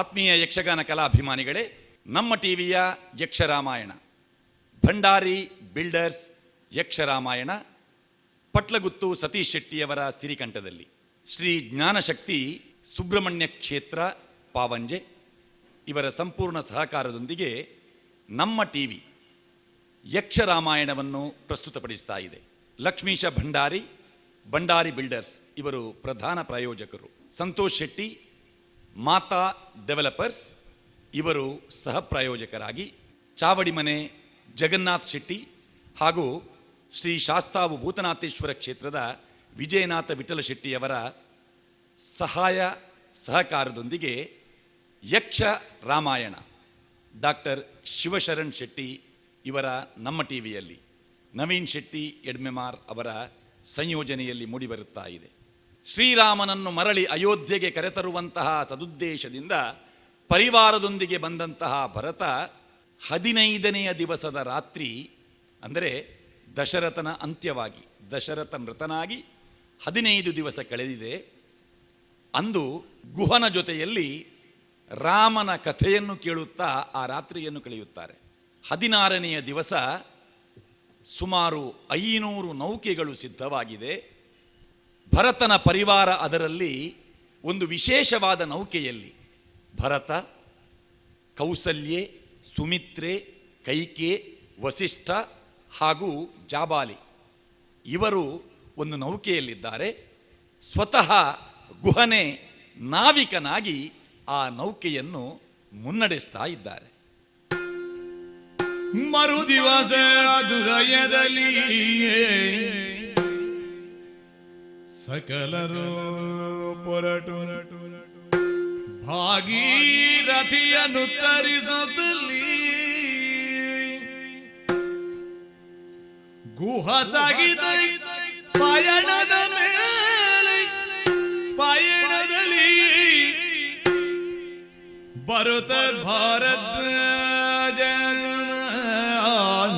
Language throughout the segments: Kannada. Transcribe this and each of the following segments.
ಆತ್ಮೀಯ ಯಕ್ಷಗಾನ ಕಲಾಭಿಮಾನಿಗಳೇ, ನಮ್ಮ ಟಿವಿಯ ಯಕ್ಷರಾಮಾಯಣ ಭಂಡಾರಿ ಬಿಲ್ಡರ್ಸ್ ಯಕ್ಷರಾಮಾಯಣ ಪಟ್ಲಗುತ್ತು ಸತೀಶ್ ಶೆಟ್ಟಿಯವರ ಸಿರಿಕಂಠದಲ್ಲಿ ಶ್ರೀ ಜ್ಞಾನಶಕ್ತಿ ಸುಬ್ರಹ್ಮಣ್ಯ ಕ್ಷೇತ್ರ ಪಾವಂಜೆ ಇವರ ಸಂಪೂರ್ಣ ಸಹಕಾರದೊಂದಿಗೆ ನಮ್ಮ ಟಿವಿ ಯಕ್ಷರಾಮಾಯಣವನ್ನು ಪ್ರಸ್ತುತಪಡಿಸ್ತಾ ಇದೆ. ಲಕ್ಷ್ಮೀಶ ಭಂಡಾರಿ ಬಿಲ್ಡರ್ಸ್ ಇವರು ಪ್ರಧಾನ ಪ್ರಾಯೋಜಕರು. ಸಂತೋಷ್ ಶೆಟ್ಟಿ ಮಾತಾ ಡೆವಲಪರ್ಸ್ ಇವರು ಸಹ ಪ್ರಾಯೋಜಕರಾಗಿ, ಚಾವಡಿಮನೆ ಜಗನ್ನಾಥ್ ಶೆಟ್ಟಿ ಹಾಗೂ ಶ್ರೀ ಶಾಸ್ತಾವು ಭೂತನಾಥೇಶ್ವರ ಕ್ಷೇತ್ರದ ವಿಜಯನಾಥ ವಿಠಲ ಶೆಟ್ಟಿಯವರ ಸಹಕಾರದೊಂದಿಗೆ ಯಕ್ಷ ರಾಮಾಯಣ ಡಾಕ್ಟರ್ ಶಿವಶರಣ್ ಶೆಟ್ಟಿ ಇವರ ನಮ್ಮ ಟಿವಿಯಲ್ಲಿ ನವೀನ್ ಶೆಟ್ಟಿ ಎಡ್ಮೆಮಾರ್ ಅವರ ಸಂಯೋಜನೆಯಲ್ಲಿ ಮೂಡಿಬರುತ್ತಾ ಇದೆ. ಶ್ರೀರಾಮನನ್ನು ಮರಳಿ ಅಯೋಧ್ಯೆಗೆ ಕರೆತರುವಂತಹ ಸದುದ್ದೇಶದಿಂದ ಪರಿವಾರದೊಂದಿಗೆ ಬಂದಂತಹ ಭರತ 15ನೆಯ ದಿವಸದ ರಾತ್ರಿ, ಅಂದರೆ ದಶರಥನ ಅಂತ್ಯವಾಗಿ ದಶರಥ ಮೃತನಾಗಿ 15 ದಿವಸ ಕಳೆದಿದೆ. ಅಂದು ಗುಹನ ಜೊತೆಯಲ್ಲಿ ರಾಮನ ಕಥೆಯನ್ನು ಕೇಳುತ್ತಾ ಆ ರಾತ್ರಿಯನ್ನು ಕಳೆಯುತ್ತಾರೆ. 16ನೆಯ ದಿವಸ ಸುಮಾರು 500 ನೌಕೆಗಳು ಸಿದ್ಧವಾಗಿದೆ. ಭರತನ ಪರಿವಾರ ಅದರಲ್ಲಿ ಒಂದು ವಿಶೇಷವಾದ ನೌಕೆಯಲ್ಲಿ ಭರತ, ಕೌಸಲ್ಯೆ, ಸುಮಿತ್ರೆ, ಕೈಕೆ, ವಸಿಷ್ಠ ಹಾಗೂ ಜಾಬಾಲಿ ಇವರು ಒಂದು ನೌಕೆಯಲ್ಲಿದ್ದಾರೆ. ಸ್ವತಃ ಗುಹನೆ ನಾವಿಕನಾಗಿ ಆ ನೌಕೆಯನ್ನು ಮುನ್ನಡೆಸ್ತಾ ಇದ್ದಾರೆ. ಮರುದಿವಸ ಹೃದಯದಲ್ಲಿ ಸಕಲರು ಪೊರಟು ಭಾಗೀರಥಿಯನ್ನು ತರಿಸುತ್ತಲಿ ಗುಹ ಸಾಗಿದ ಪಯಣದ ಮೇಲೆ ಪಯಣದಲ್ಲಿ ಬರುತ್ತ ಭಾರದ್ವಾಜ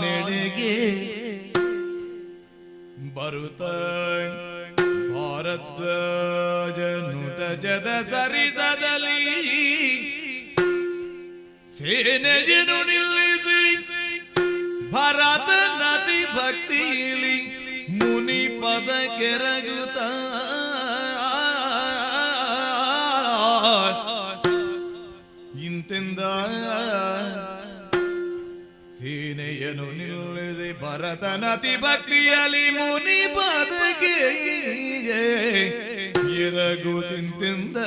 ನೆಡೆಗೆ ಬರುತ್ತ ಭಾರದ್ವಾಜ ನುಟಜದ ಸರಿಸದಲ್ಲಿ ಸೇನೆಯನ್ನು ನಿಲ್ಲಿಸಿ ಭರತ ನದಿ ಭಕ್ತಿಯಲ್ಲಿ ಮುನಿ ಪದ ಕೆರಗುತ್ತ ಇಂತೆಂದ ಸೇನೆಯನ್ನು ನಿಲ್ಲಿಸಿ ಭರತ ನದಿ ಭಕ್ತಿಯಲ್ಲಿ ಮುನಿ ಪದಕ್ಕೆ ಎರಗು ತಿಂತಿಂದ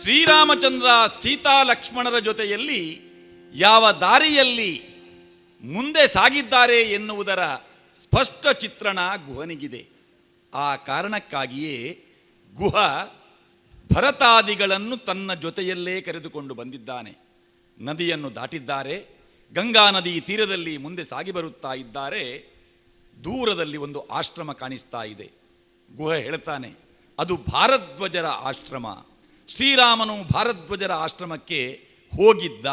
ಶ್ರೀರಾಮಚಂದ್ರ ಸೀತಾ ಲಕ್ಷ್ಮಣರ ಜೊತೆಯಲ್ಲಿ ಯಾವ ದಾರಿಯಲ್ಲಿ ಮುಂದೆ ಸಾಗಿದ್ದಾರೆ ಎನ್ನುವುದರ ಸ್ಪಷ್ಟ ಚಿತ್ರಣ ಗುಹನಿಗಿದೆ. ಆ ಕಾರಣಕ್ಕಾಗಿಯೇ ಗುಹ ಭರತಾದಿಗಳನ್ನು ತನ್ನ ಜೊತೆಯಲ್ಲೇ ಕರೆದುಕೊಂಡು ಬಂದಿದ್ದಾನೆ. ನದಿಯನ್ನು ದಾಟಿದ್ದಾರೆ. ಗಂಗಾ ನದಿ ತೀರದಲ್ಲಿ ಮುಂದೆ ಸಾಗಿ ಬರುತ್ತಾ ಇದ್ದಾರೆ. ದೂರದಲ್ಲಿ ಒಂದು ಆಶ್ರಮ ಕಾಣಿಸ್ತಾ ಇದೆ. ಗುಹ ಹೇಳ್ತಾನೆ, ಅದು ಭಾರದ್ವಾಜರ ಆಶ್ರಮ. ಶ್ರೀರಾಮನು ಭಾರದ್ವಾಜರ ಆಶ್ರಮಕ್ಕೆ ಹೋಗಿದ್ದ.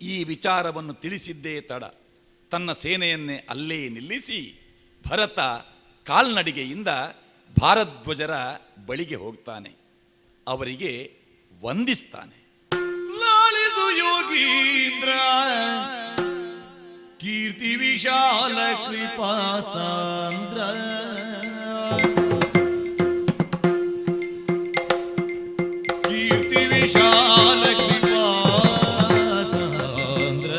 ಈ ವಿಚಾರವನ್ನು ತಿಳಿಸಿದ್ದೇ ತಡ. ತನ್ನ ಸೇನೆಯನ್ನೇ ಅಲ್ಲೇ ನಿಲ್ಲಿಸಿ ಭರತ ಕಾಲ್ನಡಿಗೆಯಿಂದ ಭಾರದ್ವಾಜರ ಬಳಿಗೆ ಹೋಗ್ತಾನೆ. ಅವರಿಗೆ ವಂದಿಸ್ತಾನೆ. ಲಾಲಿಸು ಯೋಗೀಂದ್ರ ಕೀರ್ತಿ ವಿಶಾಲ ಕೃಪಾ ಸಾಂದ್ರ ಕೀರ್ತಿ ವಿಶಾಲ ಕೃಪಾ ಸಾಂದ್ರ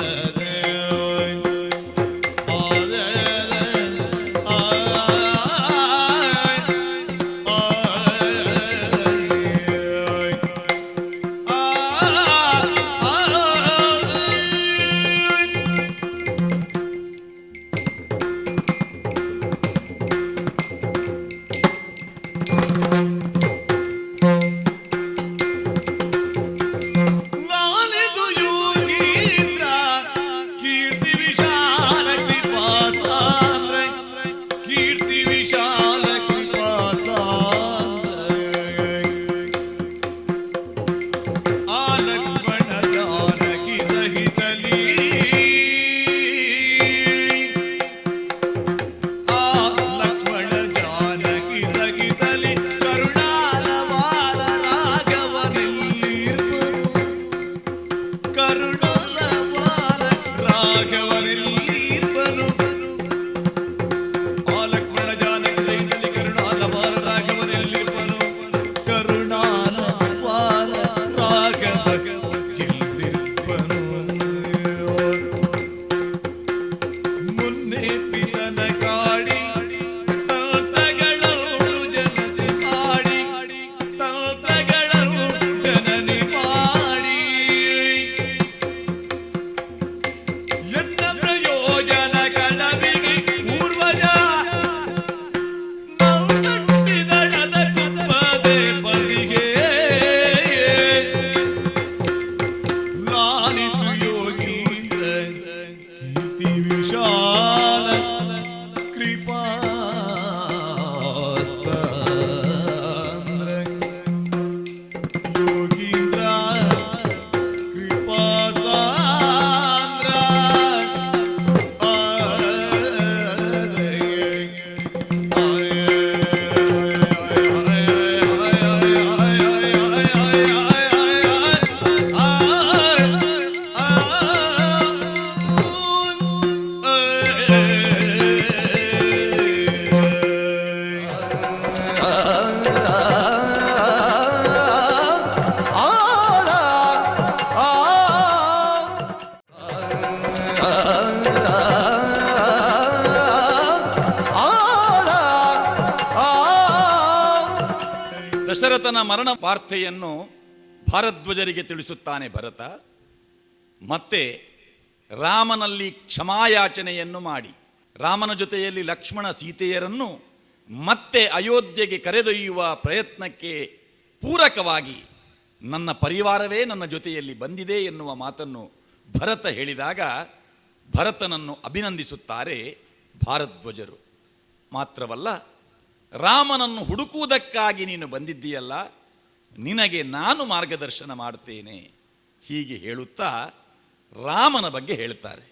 ದಶರಥನ ಮರಣ ವಾರ್ತೆಯನ್ನು ಭಾರದ್ವಾಜರಿಗೆ ತಿಳಿಸುತ್ತಾನೆ ಭರತ. ಮತ್ತೆ ರಾಮನಲ್ಲಿ ಕ್ಷಮಾಯಾಚನೆಯನ್ನು ಮಾಡಿ ರಾಮನ ಜೊತೆಯಲ್ಲಿ ಲಕ್ಷ್ಮಣ ಸೀತೆಯರನ್ನು ಮತ್ತೆ ಅಯೋಧ್ಯೆಗೆ ಕರೆದೊಯ್ಯುವ ಪ್ರಯತ್ನಕ್ಕೆ ಪೂರಕವಾಗಿ ನನ್ನ ಪರಿವಾರವೇ ನನ್ನ ಜೊತೆಯಲ್ಲಿ ಬಂದಿದೆ ಎನ್ನುವ ಮಾತನ್ನು ಭರತ ಹೇಳಿದಾಗ ಭರತನನ್ನು ಅಭಿನಂದಿಸುತ್ತಾರೆ ಭಾರದ್ವಾಜರು. ಮಾತ್ರವಲ್ಲ, ರಾಮನನ್ನು ಹುಡುಕುವುದಕ್ಕಾಗಿ ನೀನು ಬಂದಿದ್ದೀಯಲ್ಲ, ನಿನಗೆ ನಾನು ಮಾರ್ಗದರ್ಶನ ಮಾಡ್ತೇನೆ ಹೀಗೆ ಹೇಳುತ್ತಾ ರಾಮನ ಬಗ್ಗೆ ಹೇಳ್ತಾರೆ.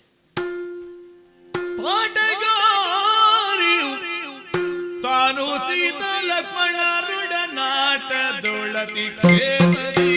ತಾನು ಸೀತ ಲಕ್ಷ್ಮಣರುಡ ನಾಟದೊಳತಿ ಕೇಳದಿ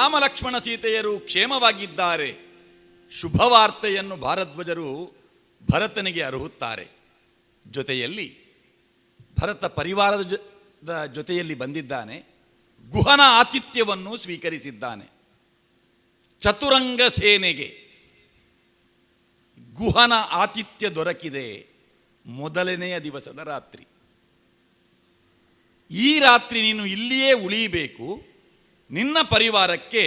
ರಾಮಲಕ್ಷ್ಮಣ ಸೀತೆಯರು ಕ್ಷೇಮವಾಗಿದ್ದಾರೆ ಶುಭವಾರ್ತೆಯನ್ನು ಭಾರದ್ವಾಜರು ಭರತನಿಗೆ ಅರುಹುತ್ತಾರೆ. ಜೊತೆಯಲ್ಲಿ ಭರತ ಪರಿವಾರದ ಜೊತೆಯಲ್ಲಿ ಬಂದಿದ್ದಾನೆ. ಗುಹನ ಆತಿಥ್ಯವನ್ನು ಸ್ವೀಕರಿಸಿದ್ದಾನೆ. ಚತುರಂಗ ಸೇನೆಗೆ ಗುಹನ ಆತಿಥ್ಯ ದೊರಕಿದೆ ಮೊದಲನೆಯ ದಿವಸದ ರಾತ್ರಿ. ಈ ರಾತ್ರಿ ನೀನು ಇಲ್ಲಿಯೇ ಉಳಿಯಬೇಕು. ನಿನ್ನ ಪರಿವಾರಕ್ಕೆ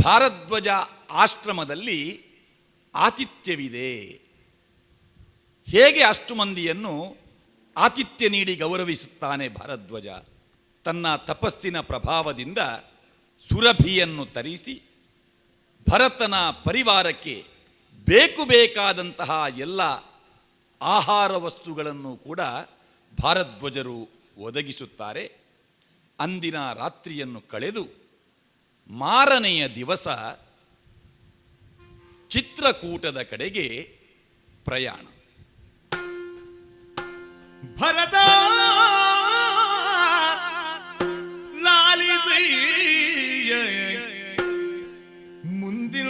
ಭಾರದ್ವಾಜ ಆಶ್ರಮದಲ್ಲಿ ಆತಿಥ್ಯವಿದೆ. ಹೇಗೆ ಅಷ್ಟು ಮಂದಿಯನ್ನು ಆತಿಥ್ಯ ನೀಡಿ ಗೌರವಿಸುತ್ತಾನೆ ಭಾರದ್ವಾಜ? ತನ್ನ ತಪಸ್ಸಿನ ಪ್ರಭಾವದಿಂದ ಸುರಭಿಯನ್ನು ತರಿಸಿ ಭರತನ ಪರಿವಾರಕ್ಕೆ ಬೇಕಾದಂತಹ ಎಲ್ಲ ಆಹಾರ ವಸ್ತುಗಳನ್ನು ಕೂಡ ಭಾರದ್ವಾಜರು ಒದಗಿಸುತ್ತಾರೆ. ಅಂದಿನ ರಾತ್ರಿಯನ್ನು ಕಳೆದು ಮಾರನೆಯ ದಿವಸ ಚಿತ್ರಕೂಟದ ಕಡೆಗೆ ಪ್ರಯಾಣ. ಭರತ ಲಾಲಿಸಿ ಮುಂದಿನ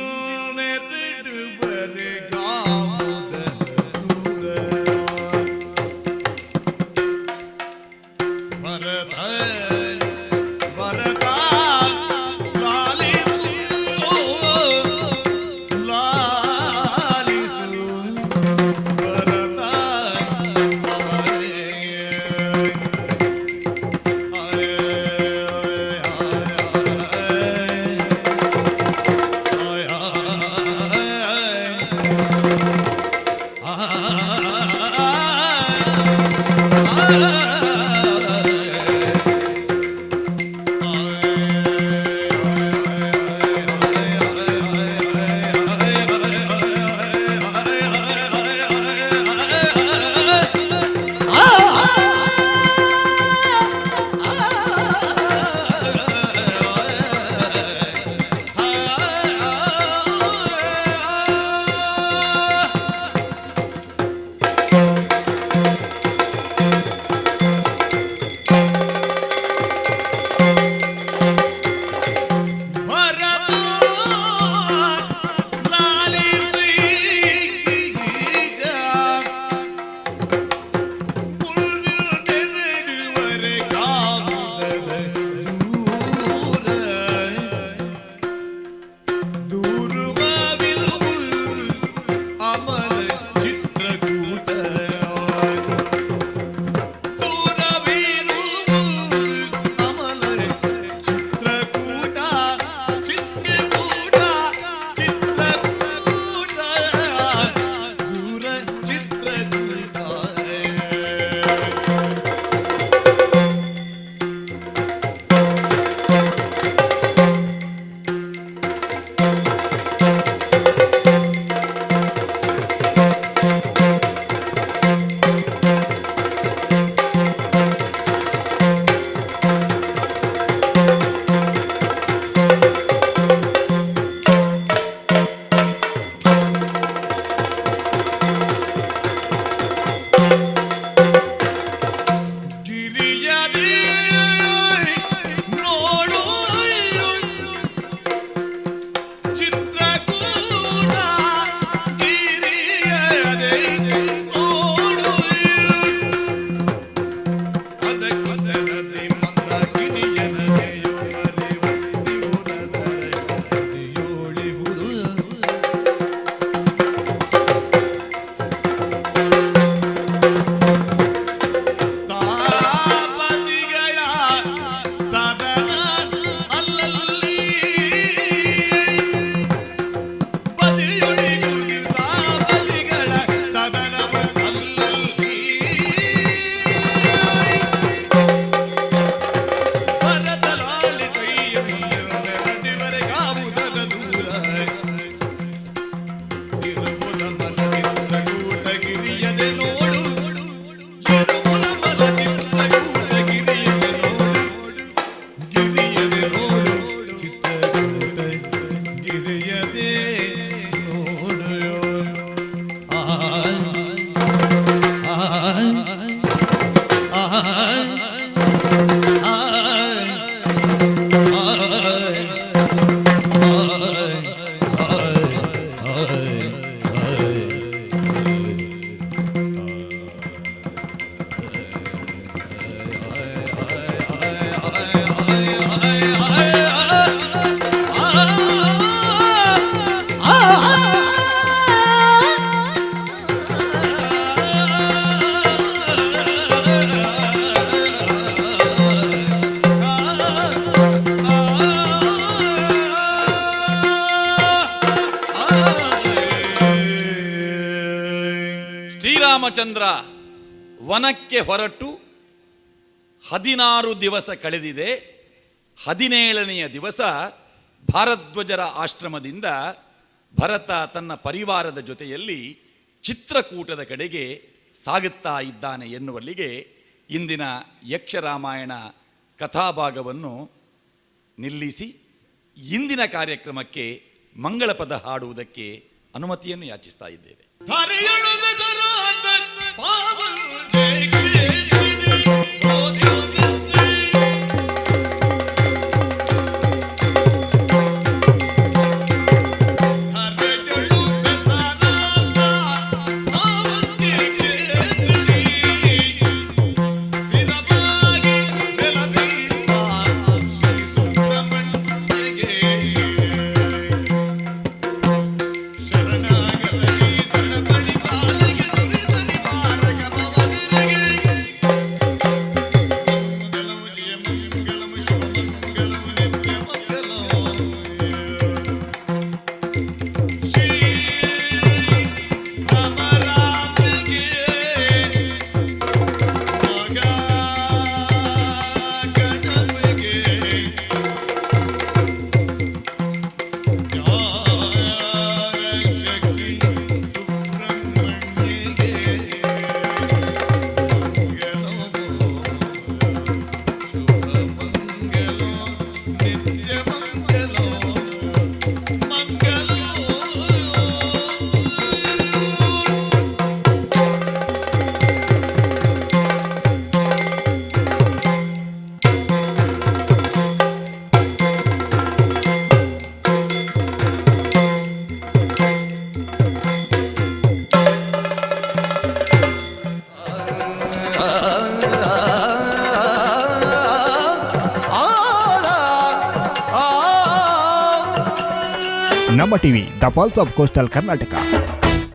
ಶ್ರೀರಾಮಚಂದ್ರ ವನಕ್ಕೆ ಹೊರಟು 16 ದಿವಸ ಕಳೆದಿದೆ. 17ನೆಯ ದಿವಸ ಭಾರದ್ವಾಜರ ಆಶ್ರಮದಿಂದ ಭರತ ತನ್ನ ಪರಿವಾರದ ಜೊತೆಯಲ್ಲಿ ಚಿತ್ರಕೂಟದ ಕಡೆಗೆ ಸಾಗುತ್ತಾ ಇದ್ದಾನೆ ಎನ್ನುವಲ್ಲಿಗೆ ಇಂದಿನ ಯಕ್ಷರಾಮಾಯಣ ಕಥಾಭಾಗವನ್ನು ನಿಲ್ಲಿಸಿ ಇಂದಿನ ಕಾರ್ಯಕ್ರಮಕ್ಕೆ ಮಂಗಳ ಪದ ಹಾಡುವುದಕ್ಕೆ ಅನುಮತಿಯನ್ನು ಯಾಚಿಸ್ತಾ ಇದ್ದೇವೆ. ಧರೆಯಳು ಬೆಸರಾದ ಪಾವನ ಕ್ಷೇತ್ರದಿ ಓದಿಯುತ್ತೇ. ಧರೆಯಳು ಬೆಸರಾದ ಪಾವನ ಕ್ಷೇತ್ರದಿ ಸ್ಥಿರವಾಗಿ ನೆಲೆಸಿರುವ ಶ್ರೀ ಸುಬ್ರಹ್ಮಣ್ಯಗೆ ಶರಣಾಗತನಿ ಶರಣಬಡಿ ಪಾಲಿಗೆ ದುರಿತ ನಿವಾರಕ ಭವನಿಗೆ ಮಂಗಲಂ ಜಯ ಮಂಗಲಂ ಶುಭ ಮಂಗಲಂ ನಿತ್ಯ ಮಂಗಲಂ ಶ್ರೀ ರಾಮ ರಾಮನಿಗೆ ಮಗ ಗಣಪಗೆ ಶಕ್ತಿ ಸುಬ್ರಹ್ಮಣ್ಯಗೆ ಶುಭ ಮಂಗಲೋ ನಿತ್ಯ ಮಂಗಲೋ ಮಂಗಲೋ. ನಮ್ಮ TV the pulse of coastal Karnataka.